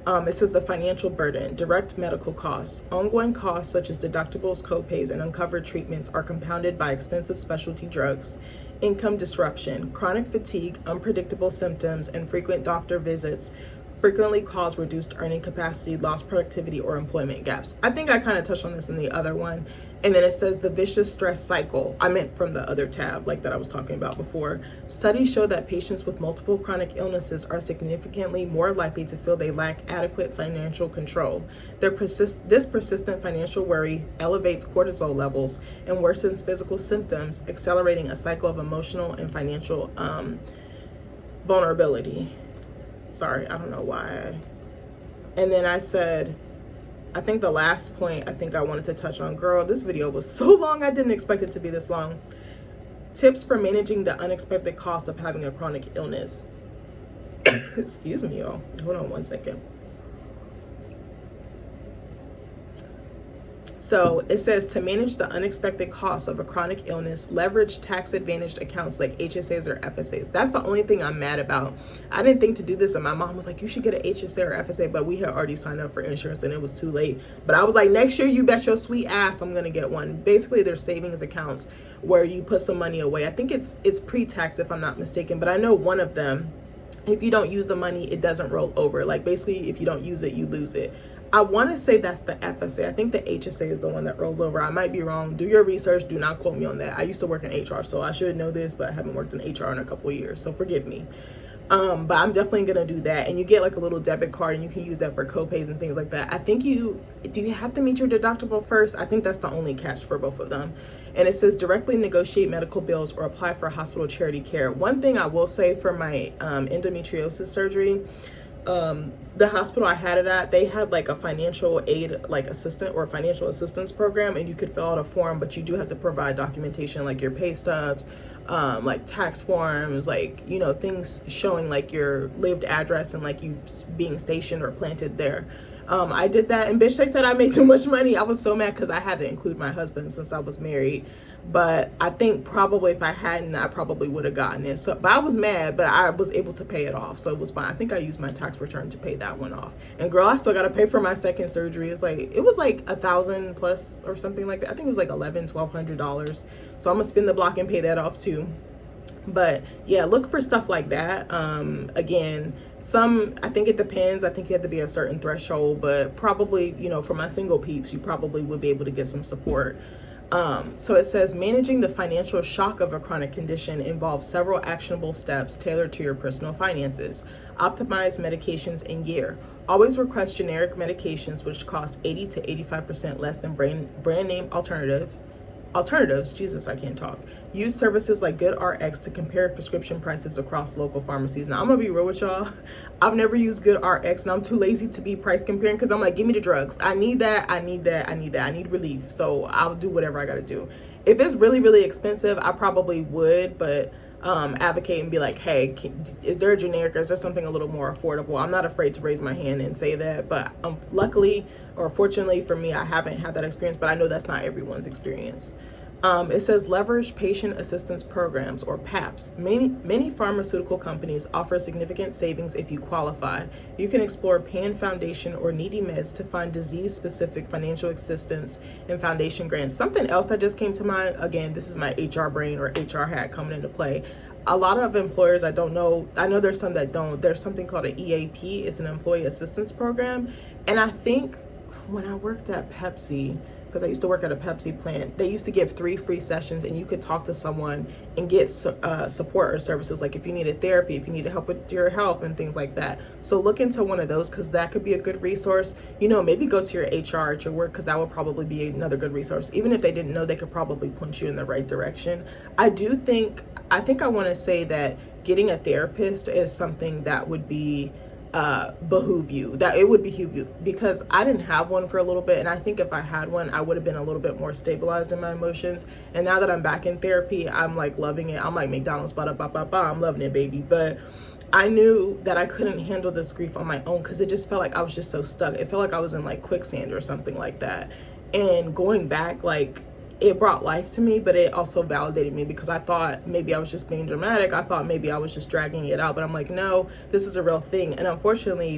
It says the financial burden, direct medical costs, ongoing costs such as deductibles, copays, and uncovered treatments are compounded by expensive specialty drugs, income disruption, chronic fatigue, unpredictable symptoms, and frequent doctor visits frequently cause reduced earning capacity, lost productivity, or employment gaps. I think I kind of touched on this in the other one. And then it says the vicious stress cycle. I meant from the other tab, like that I was talking about before. Studies show that patients with multiple chronic illnesses are significantly more likely to feel they lack adequate financial control. This persistent financial worry elevates cortisol levels and worsens physical symptoms, accelerating a cycle of emotional and financial vulnerability. Sorry, I don't know why. And then I said, I think the last point I think I wanted to touch on, girl, this video was so long, I didn't expect it to be this long. Tips for managing the unexpected cost of having a chronic illness. Excuse me, y'all. Hold on one second. So it says to manage the unexpected costs of a chronic illness, leverage tax-advantaged accounts like HSAs or FSAs. That's the only thing I'm mad about. I didn't think to do this, and my mom was like, you should get an HSA or FSA, but we had already signed up for insurance and it was too late. But I was like, next year, you bet your sweet ass I'm gonna get one. Basically, they're savings accounts where you put some money away. I think it's pre-tax if I'm not mistaken, but I know one of them, if you don't use the money, it doesn't roll over. Like basically, if you don't use it, you lose it. I want to say that's the FSA. I think the HSA is the one that rolls over. I might be wrong. Do your research. Do not quote me on that. I used to work in HR, so I should know this, but I haven't worked in HR in a couple of years, so forgive me. But I'm definitely going to do that. And you get like a little debit card and you can use that for copays and things like that. I think do you have to meet your deductible first? I think that's the only catch for both of them. And it says directly negotiate medical bills or apply for hospital charity care. One thing I will say for my endometriosis surgery, the hospital I had it at, they had like a financial aid, like assistant or financial assistance program, and you could fill out a form, but you do have to provide documentation like your pay stubs, like tax forms, like, you know, things showing like your lived address and like you being stationed or planted there. I did that, and bitch, they said I made too much money. I was so mad because I had to include my husband since I was married. But I think probably if I hadn't, I probably would have gotten it. So, but I was mad, but I was able to pay it off, so it was fine. I think I used my tax return to pay that one off. And girl, I still got to pay for my second surgery. It was like $1,000 plus or something like that. I think it was like $1,100-$1,200. So I'm gonna spin the block and pay that off too. But yeah, look for stuff like that. Again, I think it depends. I think you have to be a certain threshold, but probably, you know, for my single peeps, you probably would be able to get some support. So it says managing the financial shock of a chronic condition involves several actionable steps tailored to your personal finances. Optimize medications in year. Always request generic medications which cost 80 to 85% less than brand name alternatives. Jesus, I can't talk. Use services like GoodRx to compare prescription prices across local pharmacies. Now, I'm gonna be real with y'all. I've never used GoodRx, and I'm too lazy to be price comparing because I'm like, give me the drugs. I need that. I need relief. So I'll do whatever I gotta do. If it's really, really expensive, I probably would, but advocate and be like, hey, is there a generic, or is there something a little more affordable? I'm not afraid to raise my hand and say that, but luckily or fortunately for me, I haven't had that experience, but I know that's not everyone's experience. It says leverage patient assistance programs, or PAPs. Many pharmaceutical companies offer significant savings if you qualify. You can explore PAN Foundation or Needy Meds to find disease-specific financial assistance and foundation grants. Something else that just came to mind, again, this is my HR brain or HR hat coming into play. A lot of employers, I know there's some that don't. There's something called an EAP. It's an employee assistance program. And I think when I worked at Pepsi, because I used to work at a Pepsi plant, they used to give 3 free sessions and you could talk to someone and get support or services, like if you needed therapy, if you needed help with your health and things like that. So look into one of those, because that could be a good resource. Maybe go to your HR at your work, because that would probably be another good resource. Even if they didn't know, they could probably point you in the right direction. I think I want to say that getting a therapist is something that would be behoove you, because I didn't have one for a little bit, and I think if I had one, I would have been a little bit more stabilized in my emotions. And now that I'm back in therapy, I'm like loving it. I'm like McDonald's, I'm loving it, baby. But I knew that I couldn't handle this grief on my own, because it just felt like I was just so stuck. It felt like I was in like quicksand or something like that. And going back, like, it brought life to me, but it also validated me, because I thought maybe I was just being dramatic. I thought maybe I was just dragging it out, but I'm like, no, this is a real thing. And unfortunately,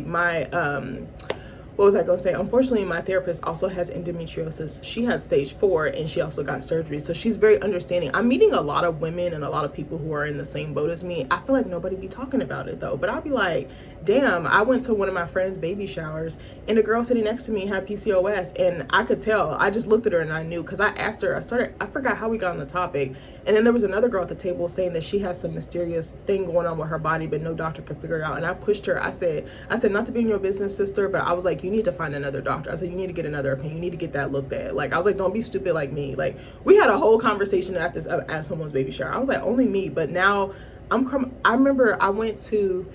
unfortunately, my therapist also has endometriosis. She had stage 4 and she also got surgery. So she's very understanding. I'm meeting a lot of women and a lot of people who are in the same boat as me. I feel like nobody be talking about it though, but I'll be like, damn, I went to one of my friend's baby showers and the girl sitting next to me had PCOS, and I could tell. I just looked at her and I knew, because I asked her, I forgot how we got on the topic. And then there was another girl at the table saying that she has some mysterious thing going on with her body, but no doctor could figure it out. And I pushed her. I said, not to be in your business, sister, but I was like, you need to find another doctor. I said, you need to get another opinion. You need to get that looked at. Like, I was like, don't be stupid like me. Like, we had a whole conversation at someone's baby shower. I was like, only me. But now I remember I went to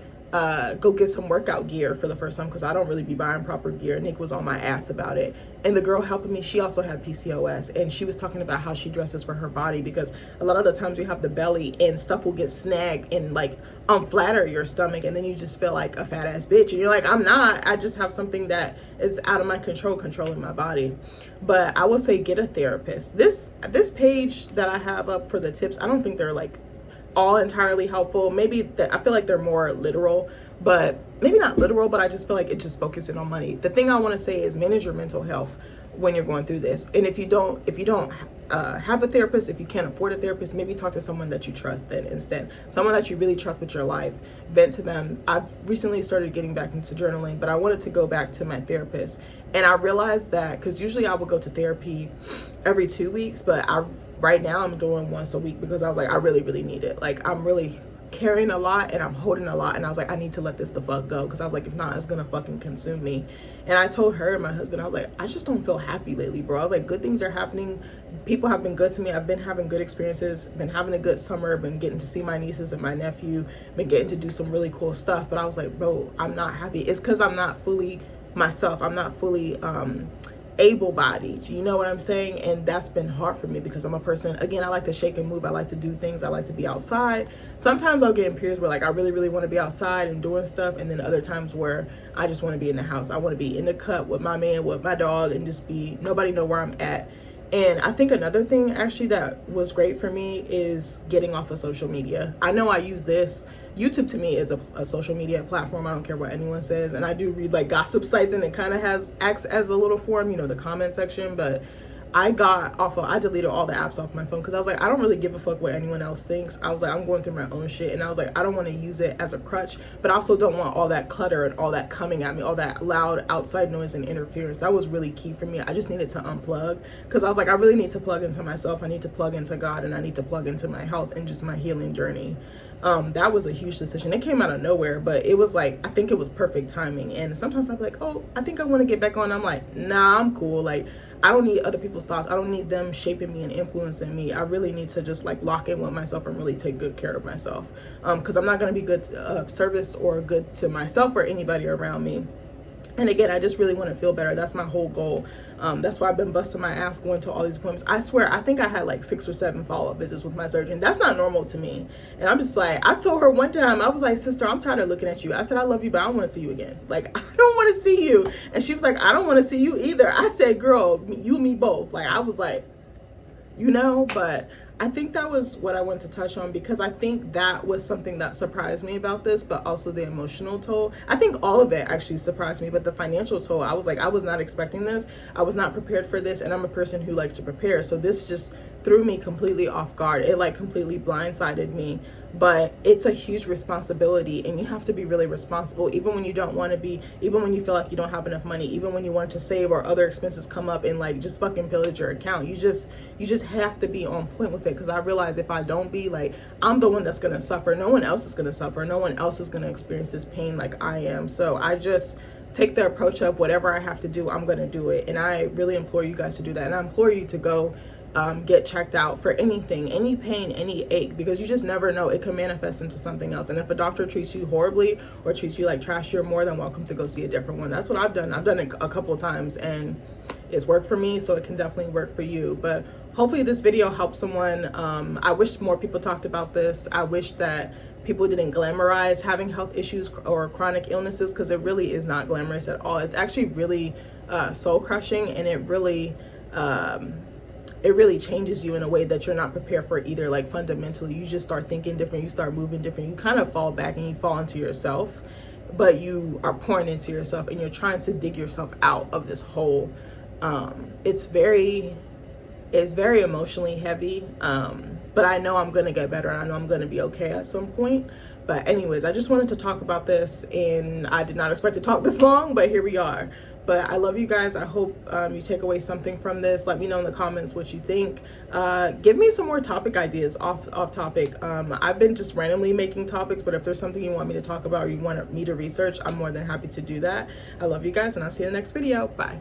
go get some workout gear for the first time, because I don't really be buying proper gear. Nick was on my ass about it. And the girl helping me, she also had PCOS, and she was talking about how she dresses for her body, because a lot of the times we have the belly and stuff will get snagged and like unflatter your stomach, and then you just feel like a fat ass bitch, and you're like, I'm not, I just have something that is out of my control controlling my body. But I will say, get a therapist. This page that I have up for the tips, I don't think they're like all entirely helpful. Maybe I feel like they're more literal, but maybe not literal, but I just feel like it's just focusing on money. The thing I want to say is manage your mental health when you're going through this. And if you don't have a therapist, if you can't afford a therapist, maybe talk to someone that you trust then instead. Someone that you really trust with your life. Vent to them. I've recently started getting back into journaling, but I wanted to go back to my therapist. And I realized that, because usually I would go to therapy every 2 weeks, but right now I'm doing once a week, because I was like, I really, really need it. Like, I'm really carrying a lot and I'm holding a lot, and I was like, I need to let this the fuck go, because I was like, if not, it's gonna fucking consume me. And I told her and my husband, I was like, I just don't feel happy lately, bro. I was like, good things are happening. People have been good to me. I've been having good experiences, been having a good summer, been getting to see my nieces and my nephew, been getting to do some really cool stuff. But I was like, bro, I'm not happy. It's because I'm not fully myself. I'm not fully able-bodied, you know what I'm saying? And that's been hard for me, because I'm a person, again, I like to shake and move. I like to do things. I like to be outside. Sometimes I'll get in periods where like I really, really want to be outside and doing stuff, and then other times where I just want to be in the house. I want to be in the cut with my man, with my dog, and just be, nobody know where I'm at. And I think another thing actually that was great for me is getting off of social media. I know I use this. YouTube to me is a social media platform. I don't care what anyone says. And I do read like gossip sites, and it kind of acts as a little forum, the comment section. But I deleted all the apps off my phone, because I was like, I don't really give a fuck what anyone else thinks. I was like, I'm going through my own shit, and I was like, I don't want to use it as a crutch, but I also don't want all that clutter and all that coming at me, all that loud outside noise and interference. That was really key for me. I just needed to unplug, because I was like, I really need to plug into myself. I need to plug into God, and I need to plug into my health and just my healing journey. That was a huge decision. It came out of nowhere, but it was like, I think it was perfect timing. And sometimes I'm like, oh, I think I want to get back on. I'm like, nah, I'm cool. Like, I don't need other people's thoughts. I don't need them shaping me and influencing me. I really need to just like lock in with myself and really take good care of myself. Because I'm not going to be good service or good to myself or anybody around me. And again, I just really want to feel better. That's my whole goal. That's why I've been busting my ass going to all these appointments. I swear, I think I had like 6 or 7 follow-up visits with my surgeon. That's not normal to me. And I'm just like, I told her one time, I was like, sister, I'm tired of looking at you. I said, I love you, but I don't want to see you again. Like, I don't want to see you. And she was like, I don't want to see you either. I said, girl, you and me both. Like, I was like, you know? But I think that was what I wanted to touch on, because I think that was something that surprised me about this, but also the emotional toll. I think all of it actually surprised me, but the financial toll, I was like, I was not expecting this. I was not prepared for this, and I'm a person who likes to prepare. So this just threw me completely off guard. It like completely blindsided me. But it's a huge responsibility, and you have to be really responsible, even when you don't want to be, even when you feel like you don't have enough money, even when you want to save or other expenses come up and like just fucking pillage your account. You just have to be on point with it, because I realize if I don't be, like, I'm the one that's gonna suffer. No one else is gonna suffer. No one else is gonna experience this pain like I am. So I just take the approach of whatever I have to do, I'm gonna do it. And I really implore you guys to do that. And I implore you to go get checked out for anything, any pain, any ache, because you just never know. It can manifest into something else. And if a doctor treats you horribly or treats you like trash, you're more than welcome to go see a different one. That's what I've done. I've done it a couple of times, and it's worked for me, so it can definitely work for you. But hopefully this video helps someone. I wish more people talked about this. I wish that people didn't glamorize having health issues or chronic illnesses, because it really is not glamorous at all. It's actually really soul crushing, and it really changes you in a way that you're not prepared for either. Like, fundamentally, you just start thinking different, you start moving different, you kind of fall back and you fall into yourself, but you are pouring into yourself and you're trying to dig yourself out of this hole. It's very emotionally heavy, but I know I'm gonna get better, and I know I'm gonna be okay at some point. But anyways, I just wanted to talk about this, and I did not expect to talk this long, but here we are. But I love you guys. I hope you take away something from this. Let me know in the comments what you think. Give me some more topic ideas off topic. I've been just randomly making topics, but if there's something you want me to talk about or you want me to research, I'm more than happy to do that. I love you guys, and I'll see you in the next video. Bye.